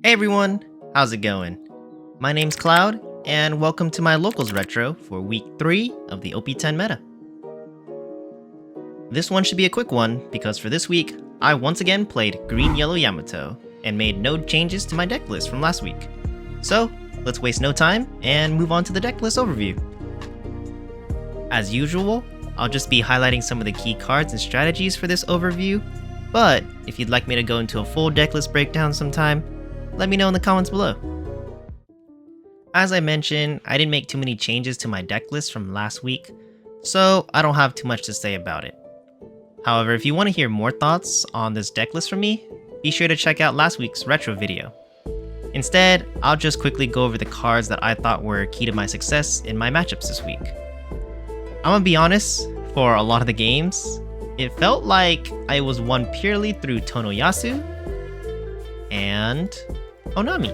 Hey everyone, how's it going? My name's Cloud, and welcome to my Locals Retro for week 3 of the OP10 Meta. This one should be a quick one, because for this week, I once again played Green Yellow Yamato, and made no changes to my deck list from last week. So, let's waste no time, and move on to the deck list overview. As usual, I'll just be highlighting some of the key cards and strategies for this overview, but if you'd like me to go into a full deck list breakdown sometime, let me know in the comments below. As I mentioned, I didn't make too many changes to my deck list from last week, so I don't have too much to say about it. However, if you want to hear more thoughts on this deck list from me, be sure to check out last week's retro video. Instead, I'll just quickly go over the cards that I thought were key to my success in my matchups this week. I'm gonna be honest, for a lot of the games, it felt like I was won purely through Tonoyasu and Onami.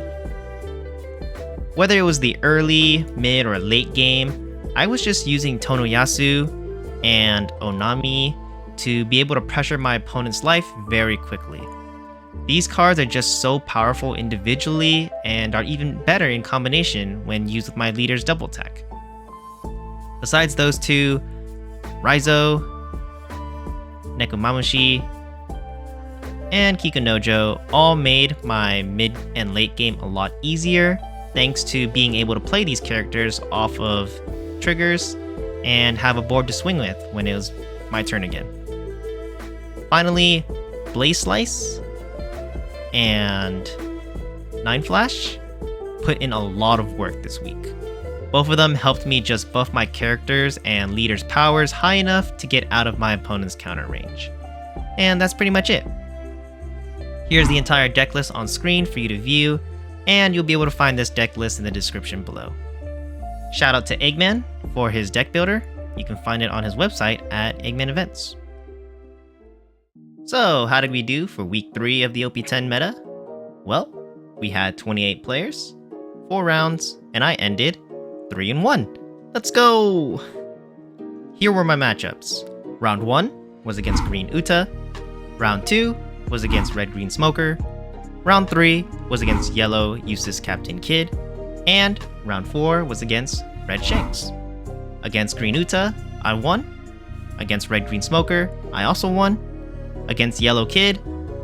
Whether it was the early, mid, or late game, I was just using Tonoyasu and Onami to be able to pressure my opponent's life very quickly. These cards are just so powerful individually and are even better in combination when used with my leader's double attack. Besides those two, Raizo, Nekomamushi, and Kikunojo all made my mid and late game a lot easier thanks to being able to play these characters off of triggers and have a board to swing with when it was my turn again. Finally, Blaze Slice and Nine Flash put in a lot of work this week. Both of them helped me just buff my characters and leaders' powers high enough to get out of my opponent's counter range. And that's pretty much it. Here's the entire deck list on screen for you to view, and you'll be able to find this deck list in the description below. Shout out to Eggman for his deck builder. You can find it on his website at Eggman Events. So, how did we do for week 3 of the OP10 meta? Well, we had 28 players, 4 rounds, and I ended 3-1. Let's go! Here were my matchups. Round 1 was against Green Uta. Round 2 was against Red Green Smoker. Round 3 was against Yellow Useless Captain Kid. And round 4 was against Red Shanks. Against Green Uta, I won. Against Red Green Smoker, I also won. Against Yellow Kid,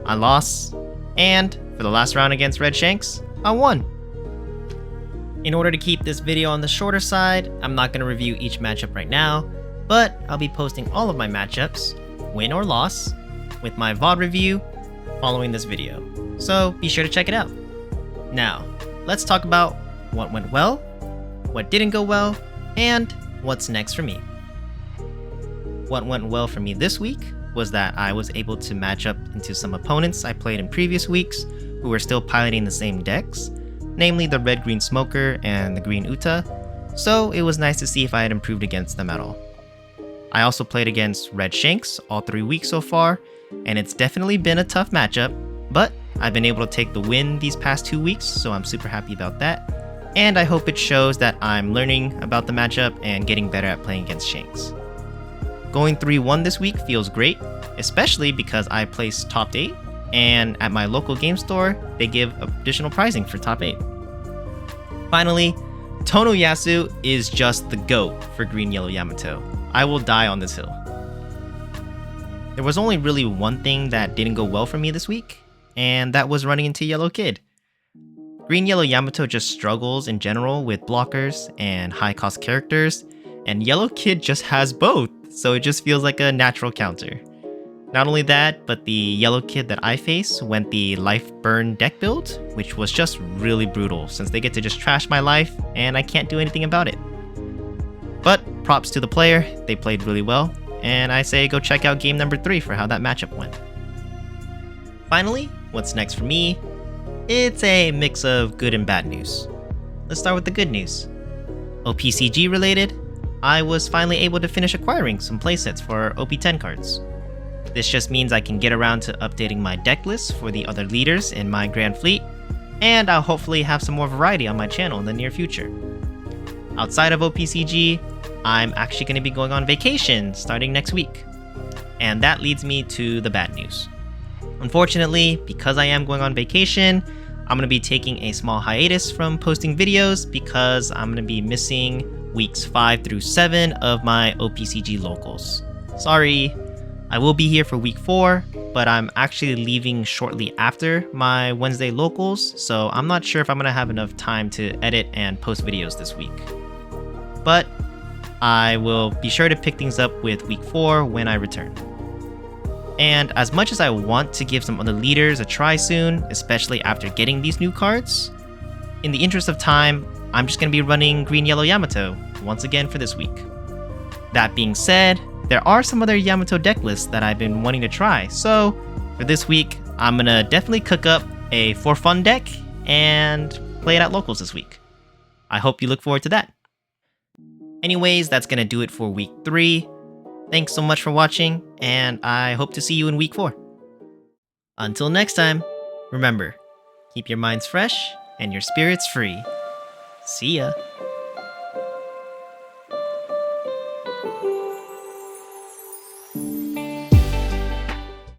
I lost. And for the last round against Red Shanks, I won. In order to keep this video on the shorter side, I'm not going to review each matchup right now, but I'll be posting all of my matchups, win or loss, with my VOD review following this video, so be sure to check it out. Now, let's talk about what went well, what didn't go well, and what's next for me. What went well for me this week was that I was able to match up into some opponents I played in previous weeks who were still piloting the same decks, namely the Red Green Smoker and the Green Uta, so it was nice to see if I had improved against them at all. I also played against Red Shanks all 3 weeks so far, and it's definitely been a tough matchup, but I've been able to take the win these past 2 weeks, so I'm super happy about that, and I hope it shows that I'm learning about the matchup and getting better at playing against Shanks. Going 3-1 this week feels great, especially because I placed top 8, and at my local game store, they give additional prizing for top 8. Finally, Tonoyasu is just the GOAT for Green Yellow Yamato. I will die on this hill. There was only really one thing that didn't go well for me this week, and that was running into Yellow Kid. Green Yellow Yamato just struggles in general with blockers and high cost characters, and Yellow Kid just has both, so it just feels like a natural counter. Not only that, but the Yellow Kid that I face went the Life Burn deck build, which was just really brutal since they get to just trash my life and I can't do anything about it. But props to the player, they played really well, and I say go check out game number 3 for how that matchup went. Finally, what's next for me? It's a mix of good and bad news. Let's start with the good news. OPCG related, I was finally able to finish acquiring some playsets for OP10 cards. This just means I can get around to updating my deck list for the other leaders in my Grand Fleet, and I'll hopefully have some more variety on my channel in the near future. Outside of OPCG, I'm actually going to be going on vacation starting next week. And that leads me to the bad news. Unfortunately, because I am going on vacation, I'm going to be taking a small hiatus from posting videos because I'm going to be missing weeks 5 through 7 of my OPCG locals. Sorry. I will be here for week 4, but I'm actually leaving shortly after my Wednesday locals, so I'm not sure if I'm going to have enough time to edit and post videos this week. But I will be sure to pick things up with week 4 when I return. And as much as I want to give some other leaders a try soon, especially after getting these new cards, in the interest of time, I'm just going to be running Green Yellow Yamato once again for this week. That being said, there are some other Yamato deck lists that I've been wanting to try, so for this week, I'm going to definitely cook up a for fun deck and play it at locals this week. I hope you look forward to that. Anyways, that's going to do it for week 3. Thanks so much for watching, and I hope to see you in week 4. Until next time, remember, keep your minds fresh and your spirits free. See ya!